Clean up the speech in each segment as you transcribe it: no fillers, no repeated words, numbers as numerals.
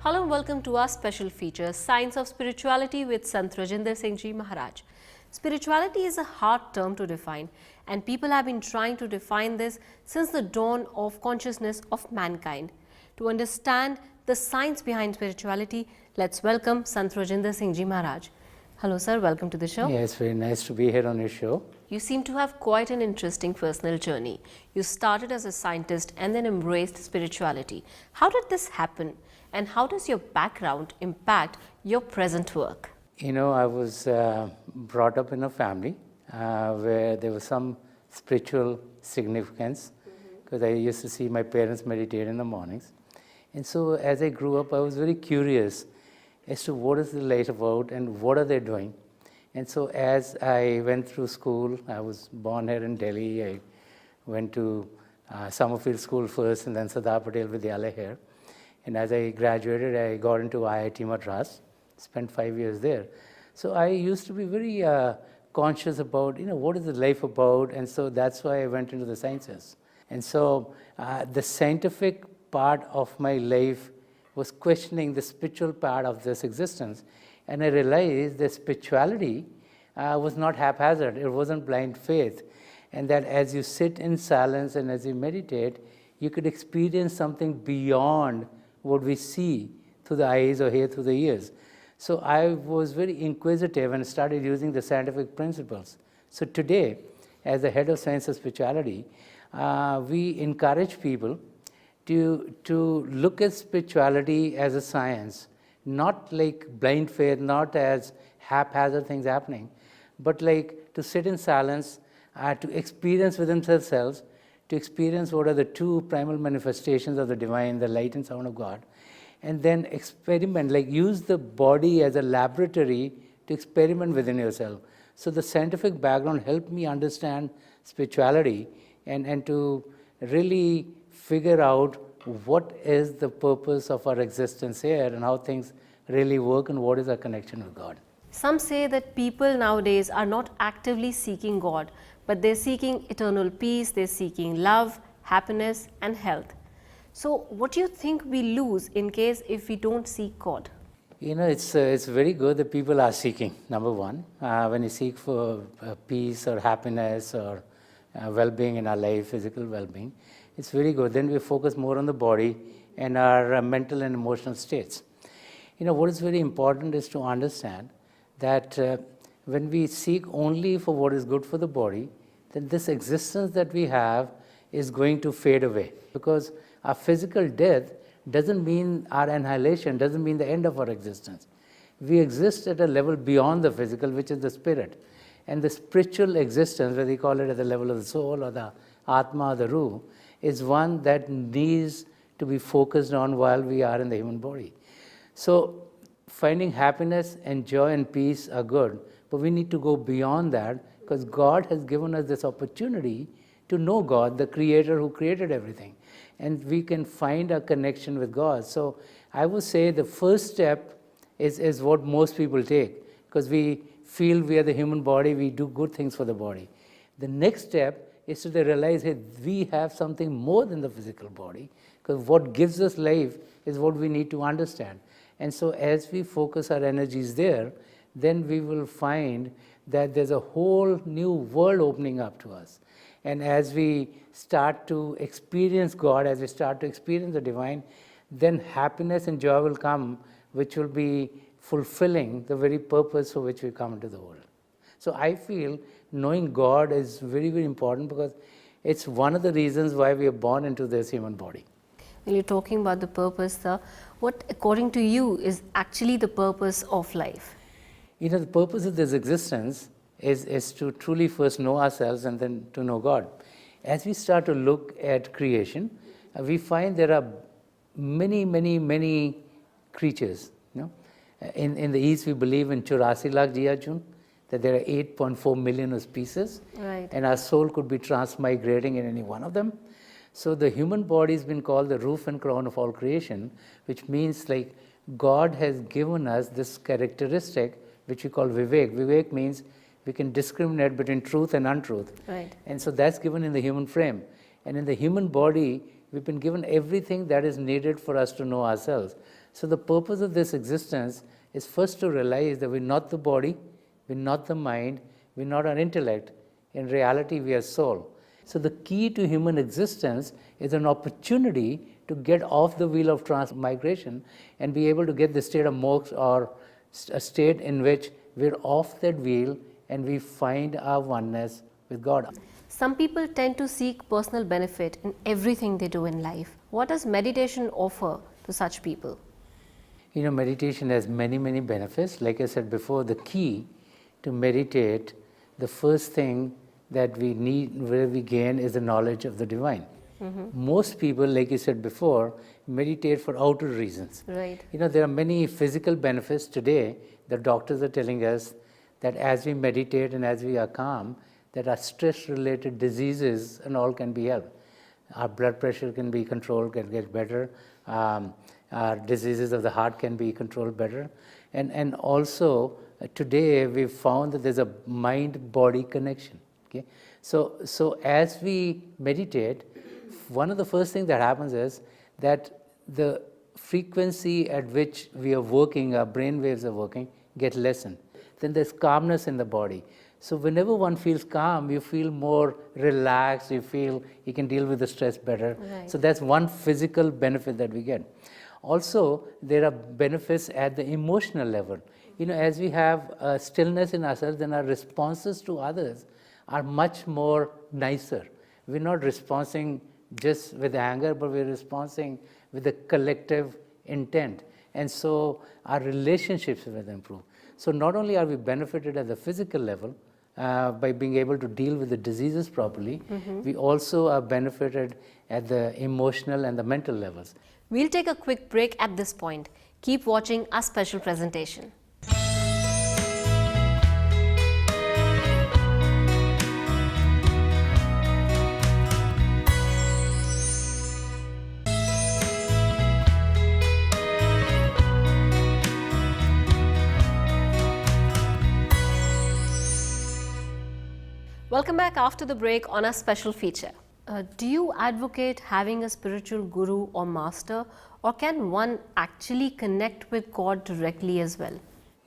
Hello and welcome to our special feature, Science of Spirituality with Sant Rajinder Singh Ji Maharaj. Spirituality is a hard term to define, and people have been trying to define this since the dawn of consciousness of mankind. To understand the science behind spirituality, let's welcome Sant Rajinder Singh Ji Maharaj. Hello sir, welcome to the show. Yeah, it's very nice to be here on your show. You seem to have quite an interesting personal journey. You started as a scientist and then embraced spirituality. How did this happen? And how does your background impact your present work? You know, I was brought up in a family where there was some spiritual significance because I used to see my parents meditate in the mornings. And so as I grew up, I was very curious as to what is the light about and what are they doing. And so as I went through school, I was born here in Delhi. I went to Summerfield School first and then Sardar Patel Vidyalaya here. And as I graduated, I got into IIT Madras, spent 5 years there. So I used to be very conscious about, what is the life about? And so that's why I went into the sciences. And so the scientific part of my life was questioning the spiritual part of this existence. And I realized that spirituality was not haphazard. It wasn't blind faith. And that as you sit in silence and as you meditate, you could experience something beyond what we see through the eyes or hear through the ears. So I was very inquisitive and started using the scientific principles. So today, as the head of Science of Spirituality, we encourage people to look at spirituality as a science, not like blind faith, not as haphazard things happening, but like to sit in silence, to experience within themselves, to experience what are the two primal manifestations of the divine, the light and sound of God, and then experiment, like use the body as a laboratory to experiment within yourself. So the scientific background helped me understand spirituality and to really figure out what is the purpose of our existence here and how things really work and what is our connection with God. Some say that people nowadays are not actively seeking God, but they're seeking eternal peace, they're seeking love, happiness and health. So what do you think we lose in case if we don't seek God? It's very good that people are seeking, number one. When you seek for peace or happiness or well-being in our life, physical well-being, it's very good. Then we focus more on the body and our mental and emotional states. What is very important is to understand that when we seek only for what is good for the body, then this existence that we have is going to fade away. Because our physical death doesn't mean our annihilation, doesn't mean the end of our existence. We exist at a level beyond the physical, which is the spirit. And the spiritual existence, whether you call it at the level of the soul or the Atma or the Ruh, is one that needs to be focused on while we are in the human body. So finding happiness and joy and peace are good, but we need to go beyond that because God has given us this opportunity to know God, the creator who created everything. And we can find a connection with God. So I would say the first step is what most people take because we feel we are the human body, we do good things for the body. The next step is to realize, hey, we have something more than the physical body because what gives us life is what we need to understand. And so as we focus our energies there, then we will find that there's a whole new world opening up to us. And as we start to experience God, as we start to experience the divine, then happiness and joy will come, which will be fulfilling the very purpose for which we come into the world. So I feel knowing God is very, very important because it's one of the reasons why we are born into this human body. When you're talking about the purpose, sir, what according to you is actually the purpose of life? The purpose of this existence is to truly first know ourselves and then to know God. As we start to look at creation, we find there are many, many, many creatures. In the East, we believe in 84 lakh jiya chun, that there are 8.4 million species, right. And our soul could be transmigrating in any one of them. So the human body has been called the roof and crown of all creation, which means like God has given us this characteristic which we call vivek. Vivek means we can discriminate between truth and untruth. Right. And so that's given in the human frame. And in the human body, we've been given everything that is needed for us to know ourselves. So the purpose of this existence is first to realize that we're not the body, we're not the mind, we're not our intellect. In reality, we are soul. So the key to human existence is an opportunity to get off the wheel of transmigration and be able to get the state of moksha, or a state in which we're off that wheel and we find our oneness with God. Some people tend to seek personal benefit in everything they do in life. What does meditation offer to such people? Meditation has many, many benefits. Like I said before, the key to meditate, the first thing that we need, where we gain, is the knowledge of the divine. Most people, like you said before, meditate for outer reasons. Right. There are many physical benefits today. The doctors are telling us that as we meditate and as we are calm, that our stress-related diseases and all can be helped. Our blood pressure can be controlled, can get better. Our diseases of the heart can be controlled better. And also, today we've found that there's a mind-body connection. Okay? So as we meditate, one of the first things that happens is that the frequency at which we are working, our brain waves are working, get lessened. Then there's calmness in the body. So whenever one feels calm, you feel more relaxed, you feel you can deal with the stress better. Right. So that's one physical benefit that we get. Also, there are benefits at the emotional level. As we have stillness in ourselves, then our responses to others are much more nicer. We're not responding just with anger, but we're responding with a collective intent. And so our relationships will improve. So not only are we benefited at the physical level by being able to deal with the diseases properly, we also are benefited at the emotional and the mental levels. We'll take a quick break at this point. Keep watching our special presentation. Welcome back after the break on our special feature. Do you advocate having a spiritual guru or master, or can one actually connect with God directly as well?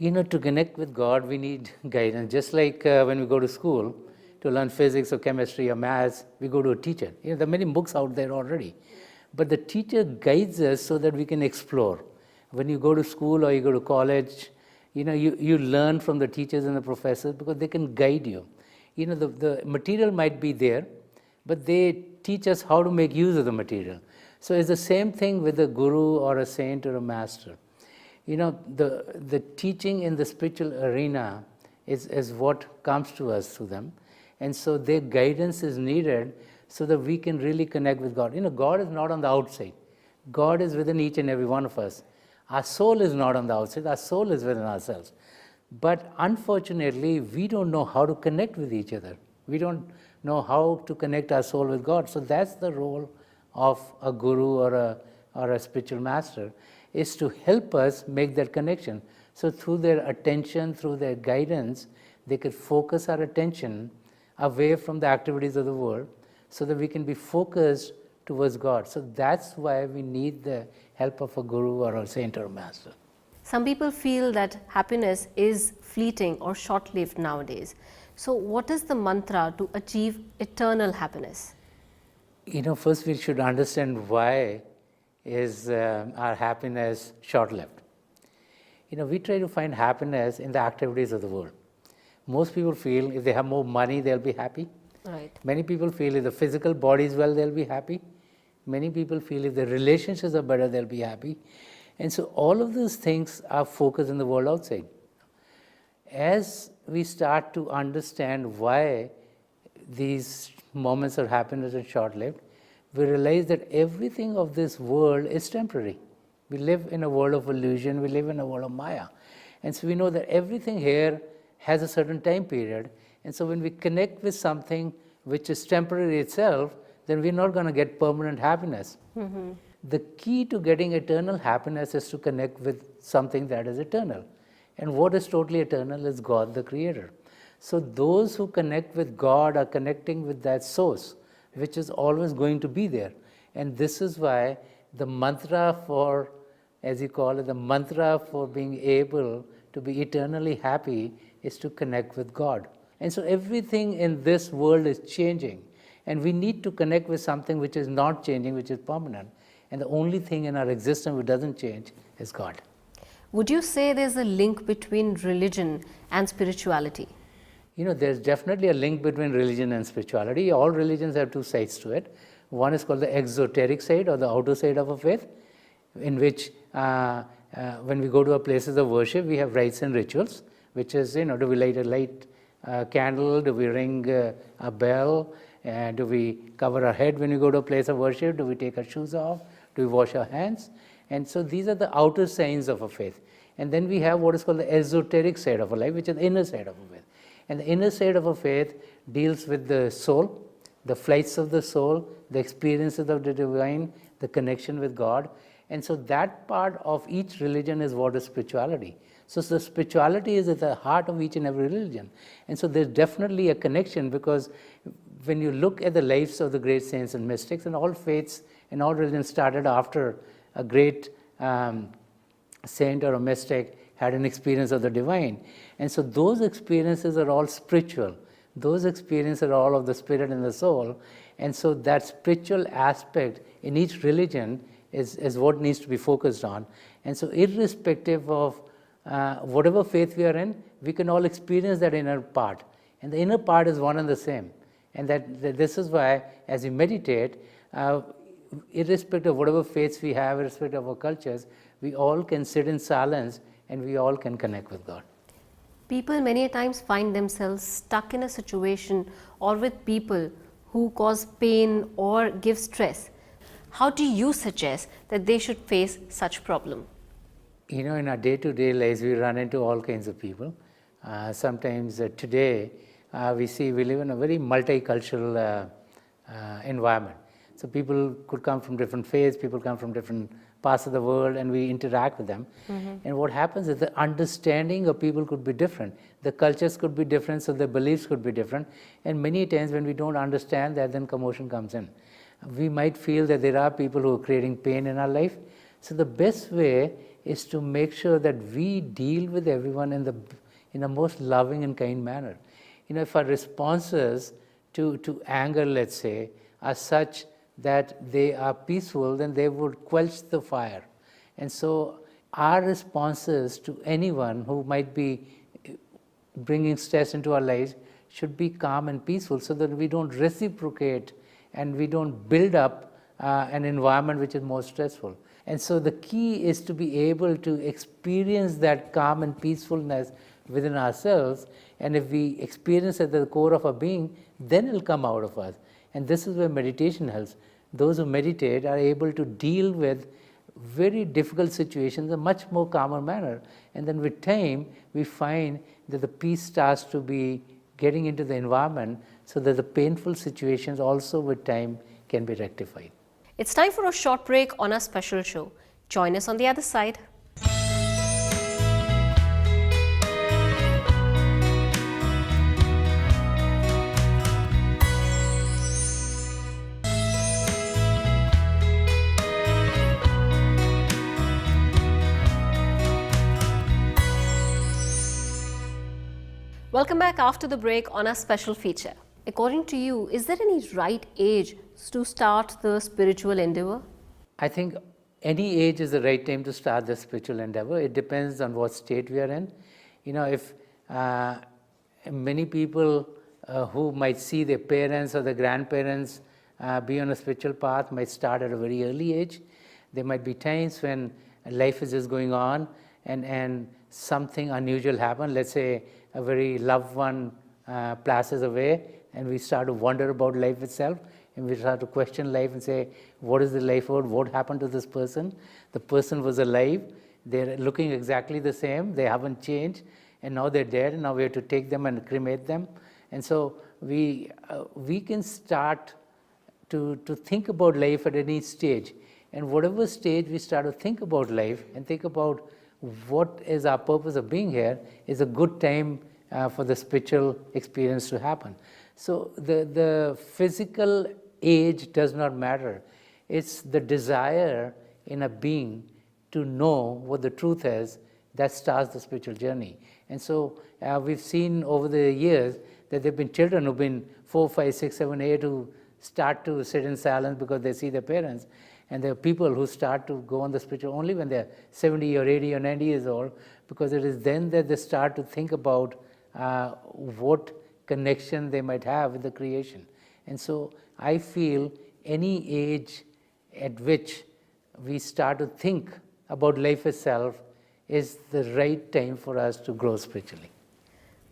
To connect with God, we need guidance. Just like when we go to school to learn physics or chemistry or maths, we go to a teacher. There are many books out there already. But the teacher guides us so that we can explore. When you go to school or you go to college, you learn from the teachers and the professors because they can guide you. The material might be there, but they teach us how to make use of the material. So it's the same thing with a guru or a saint or a master. The teaching in the spiritual arena is what comes to us through them. And so their guidance is needed so that we can really connect with God. God is not on the outside. God is within each and every one of us. Our soul is not on the outside. Our soul is within ourselves. But unfortunately, we don't know how to connect with each other. We don't know how to connect our soul with God. So that's the role of a guru or a spiritual master, is to help us make that connection. So through their attention, through their guidance, they could focus our attention away from the activities of the world so that we can be focused towards God. So that's why we need the help of a guru or a saint or a master. Some people feel that happiness is fleeting or short-lived nowadays. So what is the mantra to achieve eternal happiness? First we should understand why is our happiness short-lived. We try to find happiness in the activities of the world. Most people feel if they have more money, they'll be happy. Right. Many people feel if the physical body is well, they'll be happy. Many people feel if the relationships are better, they'll be happy. And so all of those things are focused in the world outside. As we start to understand why these moments of happiness are short-lived, we realize that everything of this world is temporary. We live in a world of illusion, we live in a world of Maya. And so we know that everything here has a certain time period. And so when we connect with something which is temporary itself, then we're not going to get permanent happiness. The key to getting eternal happiness is to connect with something that is eternal. And what is totally eternal is God, the Creator. So those who connect with God are connecting with that source, which is always going to be there. And this is why the mantra for as you call it, the mantra for being able to be eternally happy is to connect with God. And so everything in this world is changing. And we need to connect with something which is not changing, which is permanent. And the only thing in our existence which doesn't change is God. Would you say there's a link between religion and spirituality? There's definitely a link between religion and spirituality. All religions have two sides to it. One is called the exoteric side, or the outer side of a faith, in which when we go to our places of worship, we have rites and rituals, which is, do we light a candle, do we ring a bell, do we cover our head when we go to a place of worship, do we take our shoes off, do we wash our hands? And so these are the outer signs of a faith. And then we have what is called the esoteric side of a life, which is the inner side of a faith. And the inner side of a faith deals with the soul, the flights of the soul, the experiences of the divine, the connection with God. And so that part of each religion is what is spirituality. So the spirituality is at the heart of each and every religion. And so there's definitely a connection, because when you look at the lives of the great saints and mystics, and all faiths and all religions started after a great saint or a mystic had an experience of the divine. And so those experiences are all spiritual. Those experiences are all of the spirit and the soul. And so that spiritual aspect in each religion is what needs to be focused on. And so irrespective of whatever faith we are in, we can all experience that inner part. And the inner part is one and the same. And that this is why, as we meditate, irrespective of whatever faiths we have, irrespective of our cultures, we all can sit in silence and we all can connect with God. People many times find themselves stuck in a situation or with people who cause pain or give stress. How do you suggest that they should face such problem? In our day-to-day lives, we run into all kinds of people. Sometimes today, we live in a very multicultural environment. So people could come from different faiths, people come from different parts of the world, and we interact with them. Mm-hmm. And what happens is the understanding of people could be different. The cultures could be different, so their beliefs could be different. And many times when we don't understand that, then commotion comes in. We might feel that there are people who are creating pain in our life. So the best way is to make sure that we deal with everyone in the most loving and kind manner. If our responses to anger, let's say, are such that they are peaceful, then they would quench the fire. And so our responses to anyone who might be bringing stress into our lives should be calm and peaceful, so that we don't reciprocate and we don't build up an environment which is more stressful. And so the key is to be able to experience that calm and peacefulness within ourselves. And if we experience it at the core of our being, then it will come out of us. And this is where meditation helps. Those who meditate are able to deal with very difficult situations in a much more calmer manner. And then with time, we find that the peace starts to be getting into the environment, so that the painful situations also with time can be rectified. It's time for a short break on our special show. Join us on the other side. Welcome back after the break on our special feature. According to you, is there any right age to start the spiritual endeavor? I think any age is the right time to start the spiritual endeavor. It depends on what state we are in. If many people who might see their parents or their grandparents be on a spiritual path might start at a very early age. There might be times when life is just going on and something unusual happens. Let's say a very loved one passes away, and we start to wonder about life itself, and we start to question life and say, what is the life about? What happened to this person? The person was alive, they're looking exactly the same, they haven't changed, and now they're dead, and now we have to take them and cremate them. And so we can start to think about life at any stage. And whatever stage we start to think about life and think about what is our purpose of being here, is a good time for the spiritual experience to happen. So the physical age does not matter. It's the desire in a being to know what the truth is, that starts the spiritual journey. And so we've seen over the years that there have been children who've been 4, 5, 6, 7, 8 who start to sit in silence because they see their parents. And there are people who start to go on the spiritual only when they're 70 or 80 or 90 years old, because it is then that they start to think about what connection they might have with the creation. And so I feel any age at which we start to think about life itself is the right time for us to grow spiritually.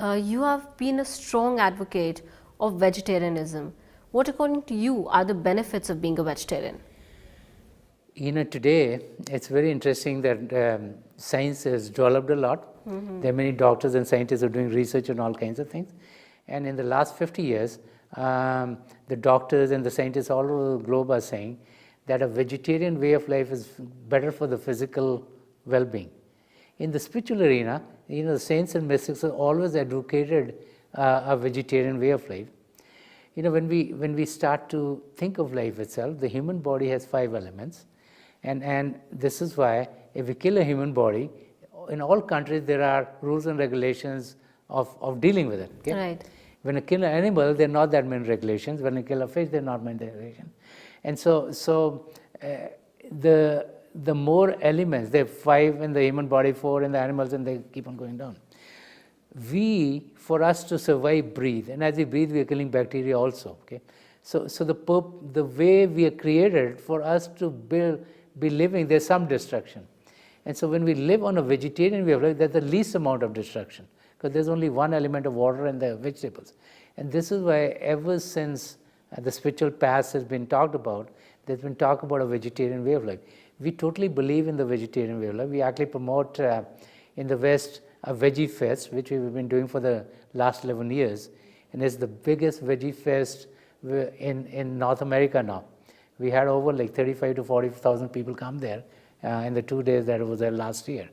You have been a strong advocate of vegetarianism. What, according to you, are the benefits of being a vegetarian? Today it's very interesting that science has developed a lot. There are many doctors and scientists who are doing research on all kinds of things. And in the last 50 years, the doctors and the scientists all over the globe are saying that a vegetarian way of life is better for the physical well-being. In the spiritual arena, the saints and mystics have always advocated a vegetarian way of life. When we start to think of life itself, the human body has 5 elements. And this is why if we kill a human body, in all countries there are rules and regulations of dealing with it. Okay? Right. When you kill an animal, there are not that many regulations. When you kill a fish, there are not many regulations. And so the more elements, there are 5 in the human body, 4 in the animals, and they keep on going down. For us to survive, breathe. And as we breathe, we are killing bacteria also. Okay? So the way we are created, for us to be living, there's some destruction. And so when we live on a vegetarian way of life, there's the least amount of destruction, because there's only 1 element of water in the vegetables. And this is why ever since the spiritual path has been talked about, there's been talk about a vegetarian way of life. We totally believe in the vegetarian way of life. We actually promote in the West a veggie fest, which we've been doing for the last 11 years. And it's the biggest veggie fest in North America now. We had over like 35 to 40,000 people come there in the 2 days that I was there last year.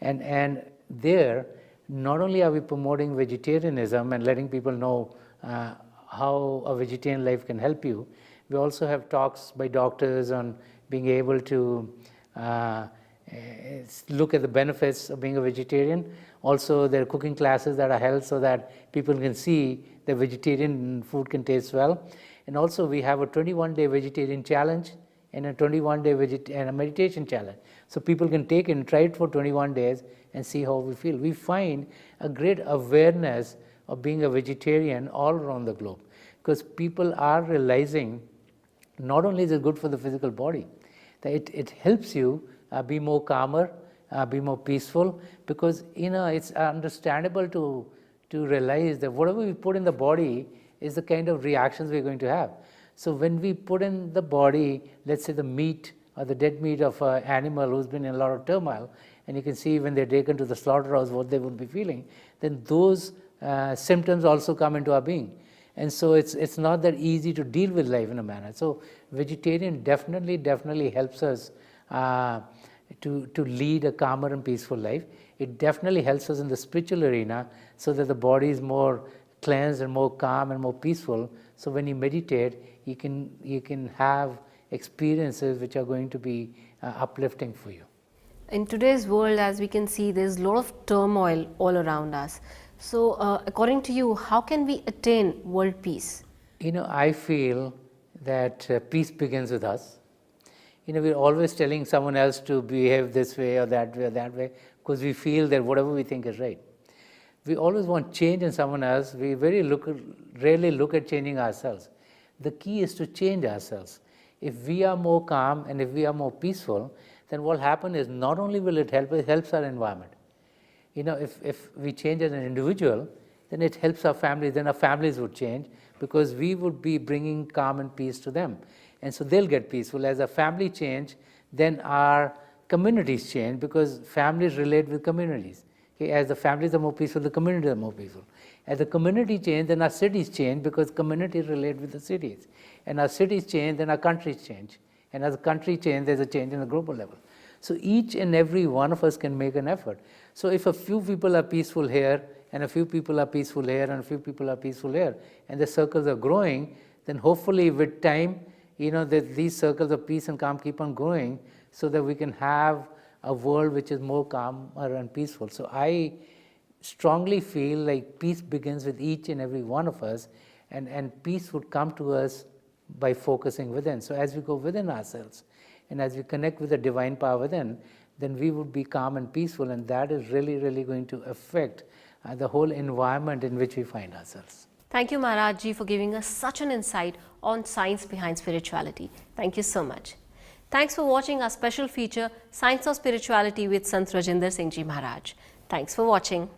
And there, not only are we promoting vegetarianism and letting people know how a vegetarian life can help you, we also have talks by doctors on being able to look at the benefits of being a vegetarian. Also, there are cooking classes that are held so that people can see that vegetarian food can taste well. And also, we have a 21-day vegetarian challenge and a 21-day and a meditation challenge. So people can take it and try it for 21 days and see how we feel. We find a great awareness of being a vegetarian all around the globe, because people are realizing not only is it good for the physical body, that it helps you be more calmer, be more peaceful, because it's understandable to realize that whatever we put in the body is the kind of reactions we're going to have. So when we put in the body, let's say the meat or the dead meat of an animal who's been in a lot of turmoil, and you can see when they're taken to the slaughterhouse what they would be feeling, then those symptoms also come into our being. And so it's not that easy to deal with life in a manner. So vegetarian definitely helps us to lead a calmer and peaceful life. It definitely helps us in the spiritual arena so that the body is more cleansed and more calm and more peaceful. So when you meditate, you can have experiences which are going to be uplifting for you. In today's world, as we can see, there's a lot of turmoil all around us. So according to you, how can we attain world peace? I feel that peace begins with us. We're always telling someone else to behave this way or that way, because we feel that whatever we think is right. We always want change in someone else. We rarely look at changing ourselves. The key is to change ourselves. If we are more calm and if we are more peaceful, then what happens is not only will it helps our environment. If we change as an individual, then it helps our families. Then our families would change, because we would be bringing calm and peace to them. And so they'll get peaceful. As a family change, then our communities change, because families relate with communities. Okay? As the families are more peaceful, the communities are more peaceful. As the community change, then our cities change, because communities relate with the cities. And our cities change, then our countries change. And as the country change, there's a change in the global level. So each and every one of us can make an effort. So if a few people are peaceful here, and a few people are peaceful here, and a few people are peaceful here, and the circles are growing, then hopefully with time, that these circles of peace and calm keep on growing, so that we can have a world which is more calmer and peaceful. So I strongly feel like peace begins with each and every one of us, and peace would come to us by focusing within. So as we go within ourselves and as we connect with the divine power within, then we would be calm and peaceful, and that is really, really going to affect the whole environment in which we find ourselves. Thank you, Maharaj Ji, for giving us such an insight on science behind spirituality. Thank you so much. Thanks for watching our special feature, Science of Spirituality with Sant Rajinder Singh Ji Maharaj. Thanks for watching.